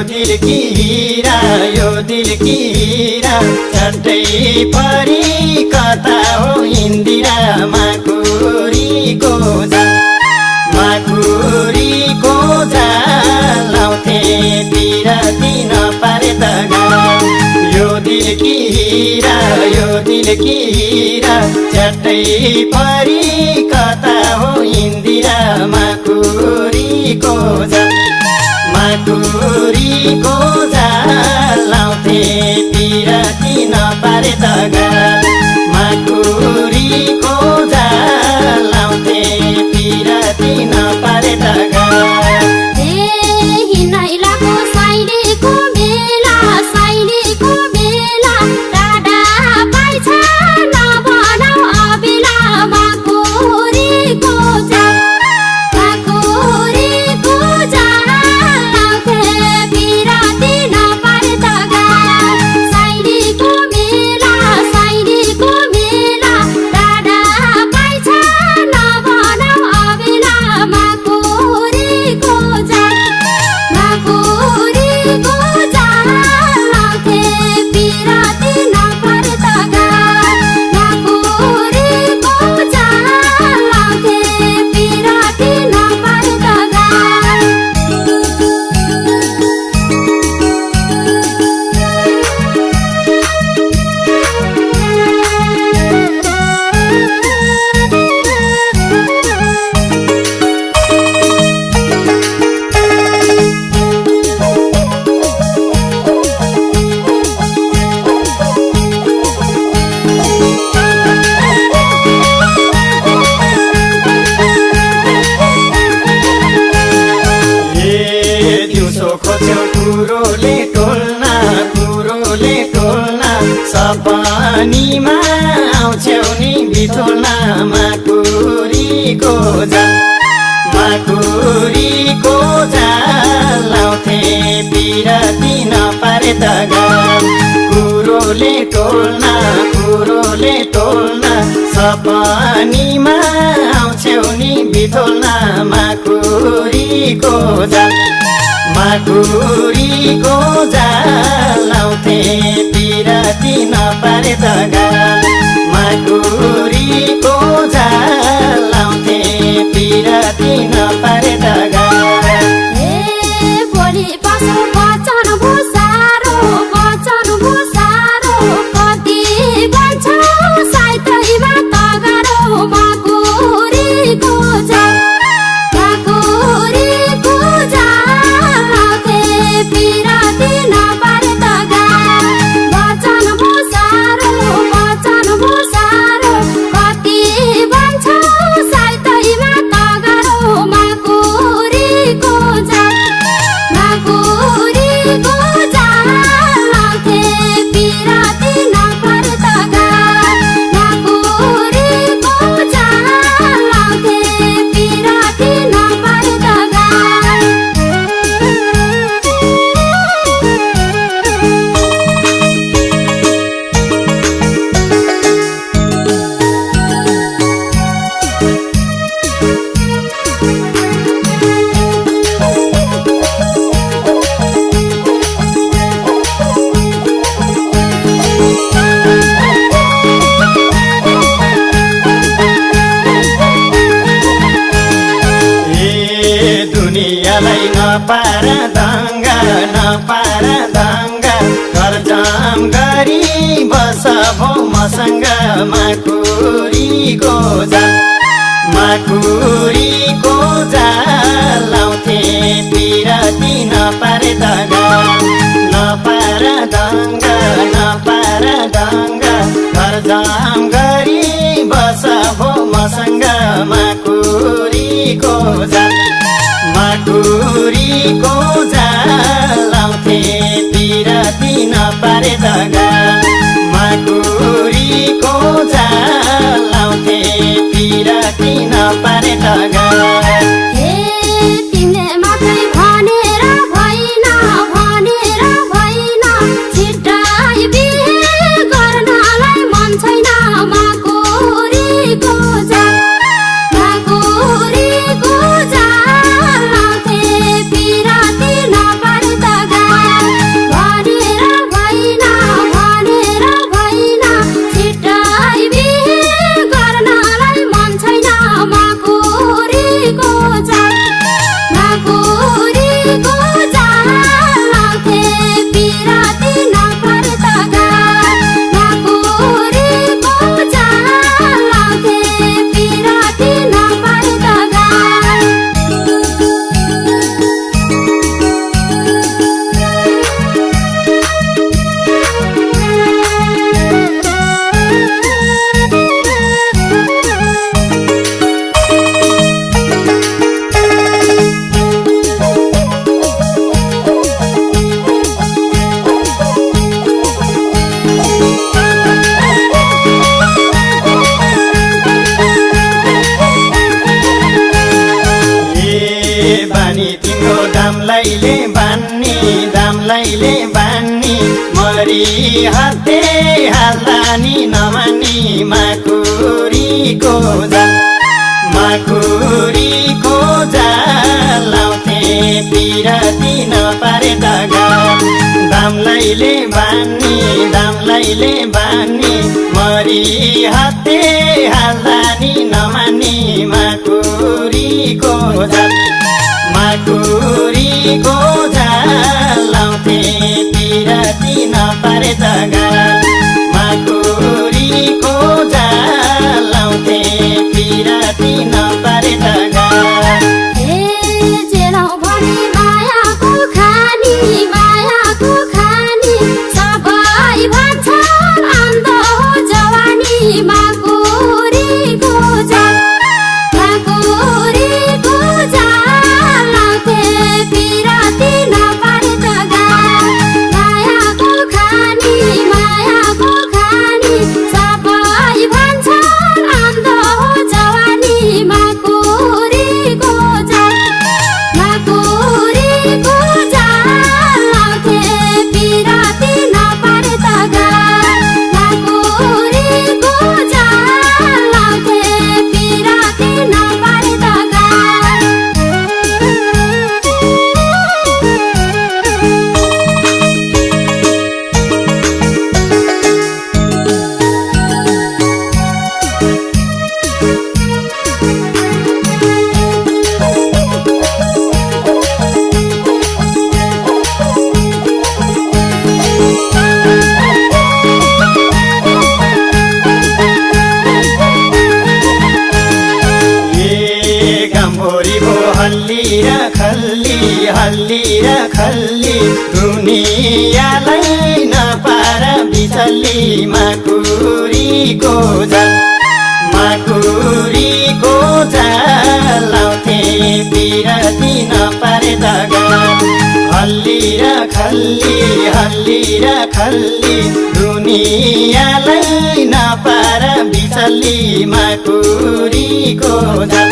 दिल की हीरा यो दिल की हीरा झट्टै परी कता हो इन्दिरा माकुरीको जाल लाउँथे पिरती नपारे त गाल यो दिल की हीरा झट्टै परी कता हो इन्दिरा माकुरीको जाल लाउँथे पिरती नपारे त गाल माकुरीको जाल लाउँथे पिरती नपारे त गाल हिनाइलाको साइलीको बेला टाढा पाइछ नभनौ अबेला माकुरीको जाल लाउँथे पिरती नपारे त गाल साइलीको बेला टाढा पाइछ नभनौ अबेला माकुरीको जाल लाउँथे पिरती नपारे त गाल माकुरीको जाल लाउँथे पिरती नपारे त गाल कुरोले टोल्ना सपनीमा आउँछौ नि बिथोल्ना माकुरीको जाल लाउँथे पिरती नपारे त गाल कुरोले टोल्ना सपनीमा आउँछौ नि बिथोल्ना माकुरीको जाल लाउँथे पिरती नपारे त गाल माकुरीको जाल लाउँथे पिरती नपारे त गाल भोलि पसो वचन भुसारो कति बन्छ साइतैमा तगारो माकुरीको जाल लाउँथे पिरती नपारे त गाल वचन भुसारो कति बन्छ साइतैमा तगारो माकुरीको जाल लाउँथे पिरती नपारे त गाल माकुरीको जाल लाउँथे पिरती नपारे त गाल दुनियाँलाई नपार दङ्गा घर जाम गरी बस भो मसँग माकुरीको जाल लाउँथे पिरती नपारे त गाल नपार दङ्गा घर जाम गरी बस भो मसँग माकुरीको जाल लाउँथे पिरती नपारे त गाल माकुरीको जाल लाउँथे पिरती नपारे त गाल तिमीले मात्रै भनेर भएन छिट्टै बिहे गर्नलाई मन छैन माकुरीको जाल लाउँथे पिरती नपारे त गाल बानी तिम्रो दामलाइले बान्ने दामलाइले बान्ने मरी हाते हाल्दा नि नमान्ने माकुरीको जाल माकुरीको जाल लाउँथे पिरती नपारे दगाल दामलाइले बान्ने दामलाइले बान्ने मरी हाते हाल्दा नि नमान्ने माकुरीको जाल माकुरीको जाल लाउँथे पिरती नपारे दगाल माकुरीको जाल लाउँथे पिरती नपारे दगाल हल्ली र खल्ली दुनियाँलाई नपार बिचल्ली माकुरीको जाल माकुरीको जाल लाउँथे पिरती नपारे दगाल हल्ली र खल्ली दुनियाँलाई नपार बिचल्ली माकुरीको जाल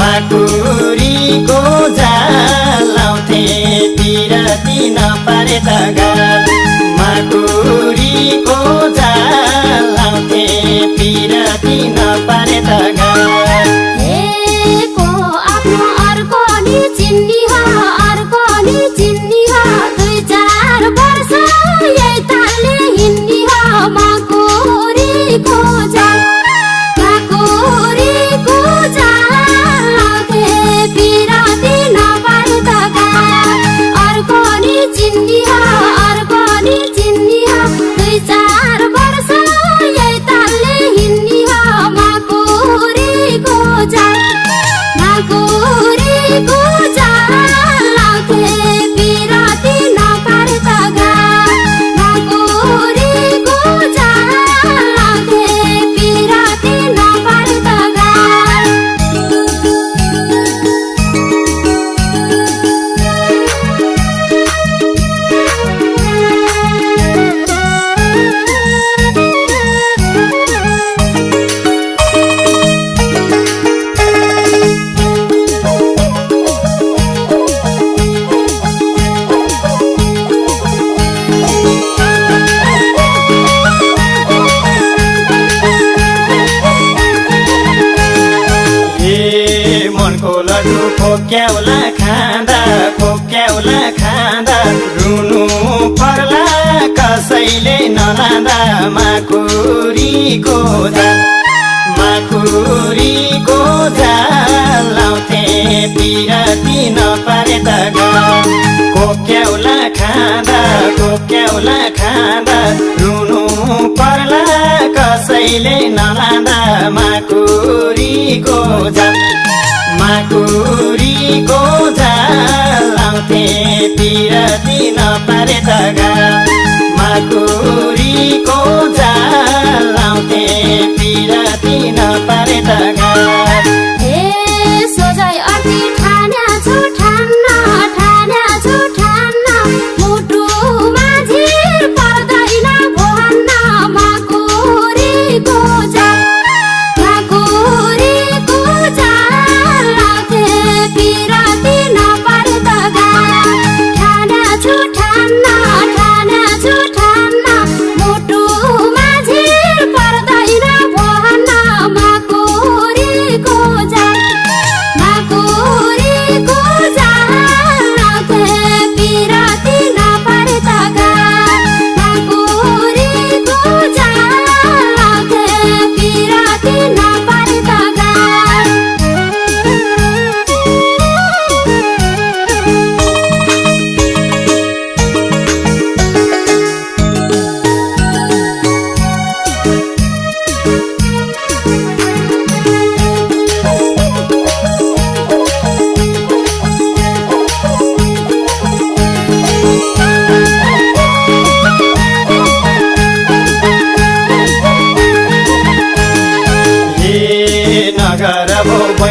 माकुरीको जाल लाउँथे पिरती नपारे दगाल माकुरीको जाल लाउँथे पिरती नपारे दगाल को आफ्नो अर्को नि चिन्नी हो अर्को नि चिन्नी हो 2-4 वर्ष यही तालले हिँड्नी हो माकुरीको जाल माकुरीको जाल लाउँथे पिरती नपारे दगाल अर्को नि चिन्नी हो अर्को नि चिन्नी हो 2-4 वर्ष यही तालले हिँड्नी हो माकुरीको जाल माकुरीको जाल लाउँथे पिरती नपारे दगाल माकुरीको जाल लाउँथे पिरती नपारे दगाल मनको लड्डु खोक्याउला खाँदा रुनु पर्ला कसैले नलाँदा माकुरीको जाल लाउँथे पिरती नपारे दगाल खोक्याउला खाँदा रुनु पर्ला कसैले नलाँदा माकुरीको जाल माकुरीको जाल लाउँथे पिरती नपारे दगाल माकुरीको जाल लाउँथे पिरती नपारे दगाल सोझै अति ठान्या छु ठान्न मुटु माझी पर्दैन भन्न माकुरीको जाल लाउँथे पिरती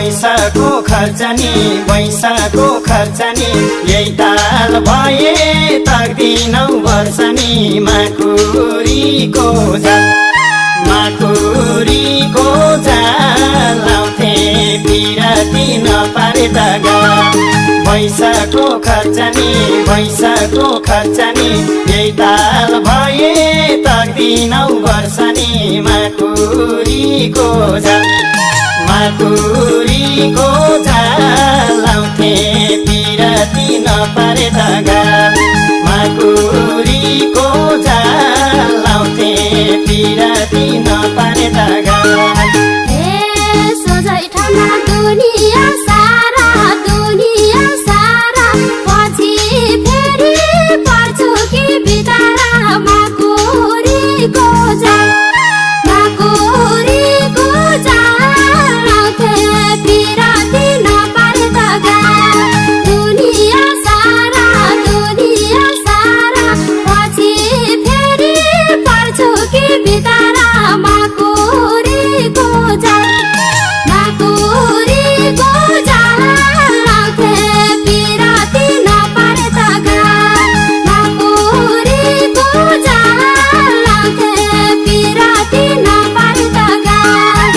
पैसाको खर्चनी पैसाको खर्चनी यही ताल भए तक्दिनौ वर्षनी माकुरीको जाल माकुरीको जाल लाउँथे पिरती नपारे त गाल पैसाको खर्चनी यही ताल भए तक्दिनौ वर्षनी माकुरीको जाल माकुरीको जाल लाउँथे पिरती नपारे त गाल माकुरीको जाल लाउँथे पिरती नपारे त गाल सोझै ठाउँमा दुनिया सारा पछि फेरि पर्छु कि बितारा माकुरीको जाल लाउँथे पिरती नपारे त गाल दुनिया सारा पछि फेरि पर्छु कि बितारा माकुरीको जाल लाउँथे पिरती नपारे त गाल माकुरीको जाल लाउँथे पिरती नपारे त गाल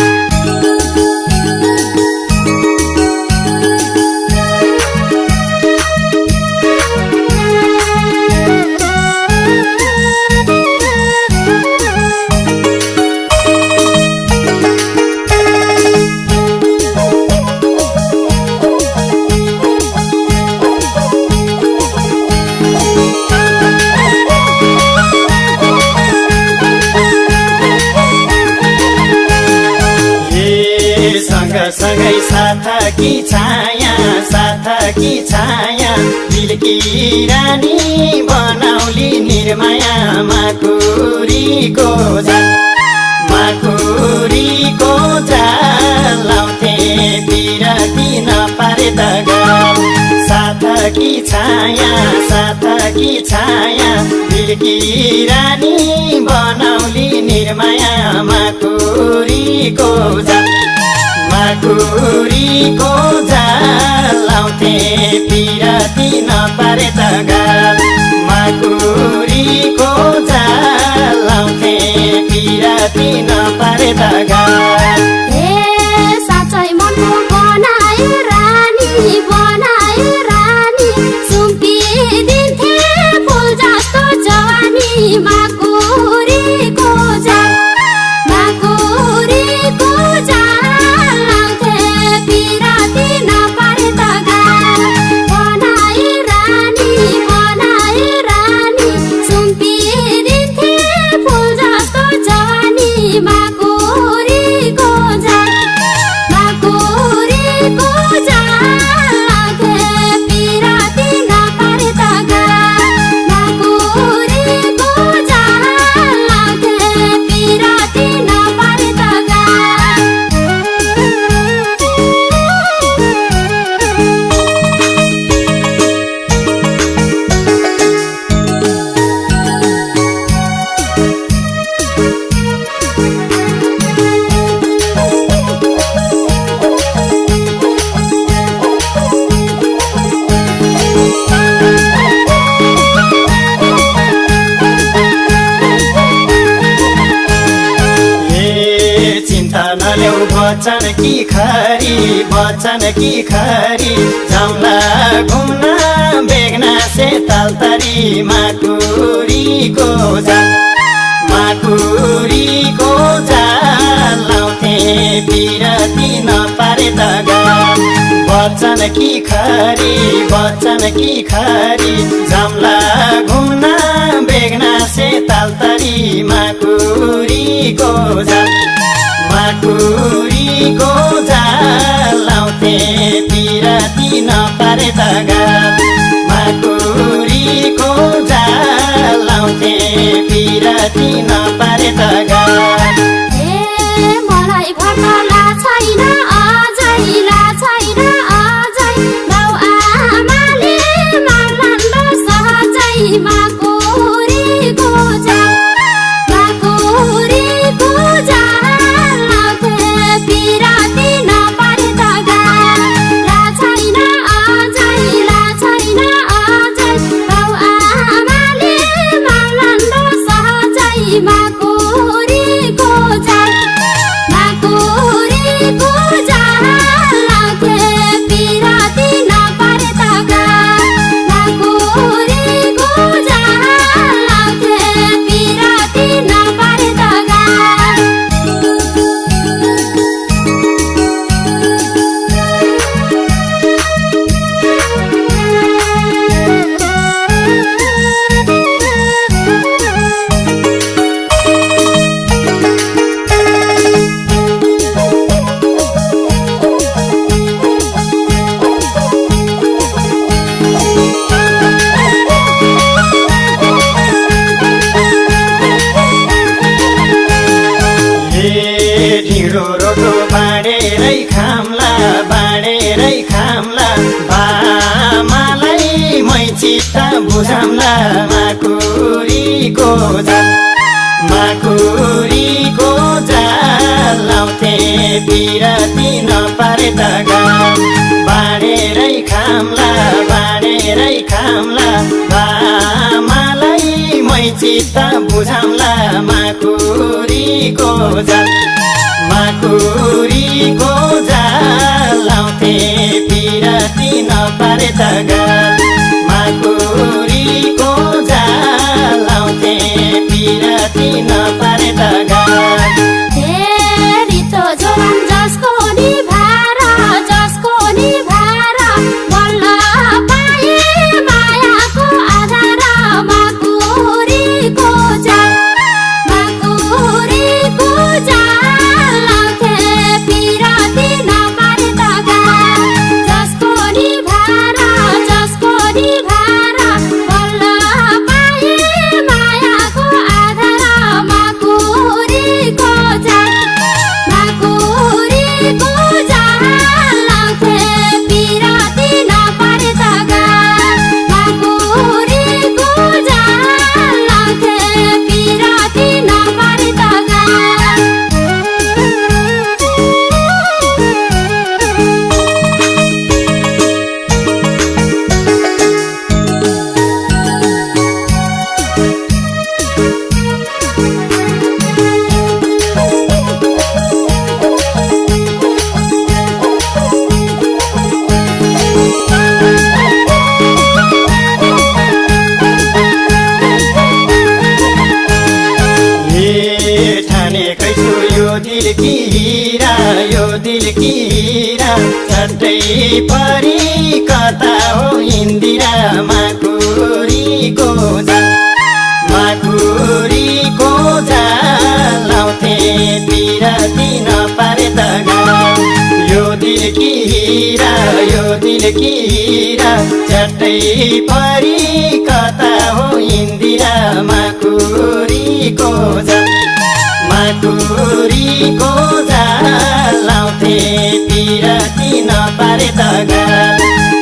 सँगै साथकी छाया दिलकी रानी बनाउली निर्माया माकुरीको जाल लाउँथे पिरती नपारे त गाल साथकी छाया दिलकी रानी बनाउली निर्माया माकुरीको जाल लाउँथे पिरती नपारे त गाल माकुरीको जाल लाउँथे पिरती नपारे त गाल साँच्चै मनको बनाए रानी सुम्पिदिन्थे फुल जस्तो जवानी माकुरीको जाल लाउँथे पिरती नपारे त गाल बनाए रानी सुम्पिदिन्थे फुल जस्तो जवानी माकुरीको जाल लाउँथे पिरती नपारे त गाल माकुरीको जाल लाउँथे पिरती नपारे त गाल चिन्ता नल्याउ बचन की खरी जाउँला घुम्न बेग्ना से तालतरी माकुरीको जाल लाउँथे पिरती नपारे त गाल बचन की खरी जाउँला घुम्न बेग्ना से तालतरी माकुरीको जाल लाउँथे पिरती नपारे त गाल माकुरीको जाल लाउँथे पिरती नपारे त गाल मलाई भर्खला छैन अझै बाउ आमाले मार्लान् सहजै माकुरीको जाल लाउँथे पिरती नपारे त गाल चित्त बुझाउँला माकुरीको जाल माकुरीको जाल लाउँथे पिरती नपारे त गाल बाँडेरै खाम्ला बामालाई मै चित्त बुझाउँला माकुरीको जाल लाउँथे पिरती नपारे त गाल माकुरीको जाल लाउँथे पिरती नपारे त गाल रितो जोवन जसको निभार बल्ल पाए मायाको आधार माकुरीको जाल लाउँथे पिरती नपारे त गाल जसको निभार बल्ल पाए मायाको आधार माकुरीको जाल लाउँथे पिरती नपारे त गाल माकुरीको जाल लाउँथे पिरती नपारे त गाल ठानेकै छु यो दिल की हीरा चट्टै परी कता हो इन्दिरा माकुरीको जाल लाउँथे पिरती नपारे त गाल यो दिल की हीरा चट्टै परी कता हो इन्दिरा माकुरीको जाल लाउँथे पिरती नपारे त गाल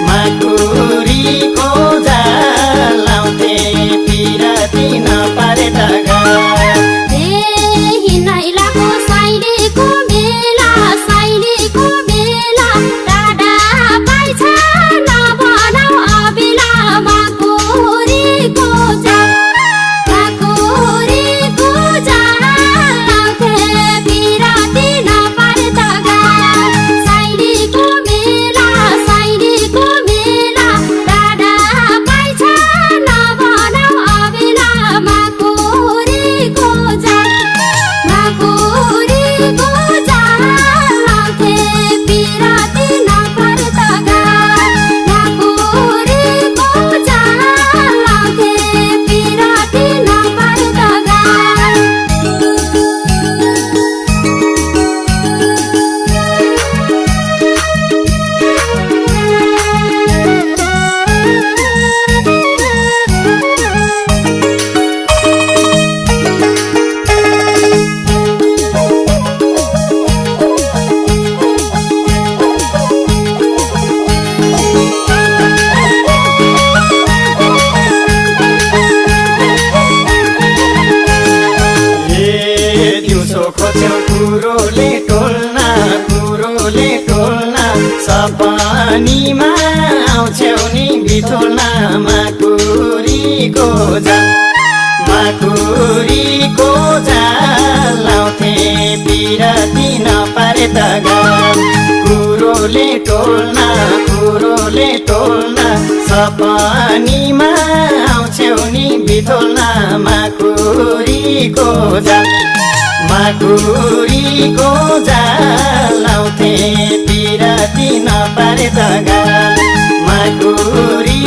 माकुरीको जाल लाउँथे पिरती नपारे त गाल हिनाइलाको साइलीको मेला टाढा पाइछ नबनाऊ अबेला माकुरीको जाल लाउँथे पिरती नपारे त गाल साइलीको मेला टाढा पाइछ नबनाऊ अबेला माकुरीको जाल लाउँथे पिरती नपारे त गाल माकुरीको जाल लाउँथे पिरती नपारे त गाल दिउँसो खोज्यौ कुरोले टोल्न सपनीमा आउँछौ नि बिथोल्न माकुरीको जाल लाउँथे पिरती नपारे त गाल कुरोले टोल्न सपनीमा आउँछौ नि बिथोल्न माकुरीको जाल लाउँथे पिरती नपारे त गाल माकुरी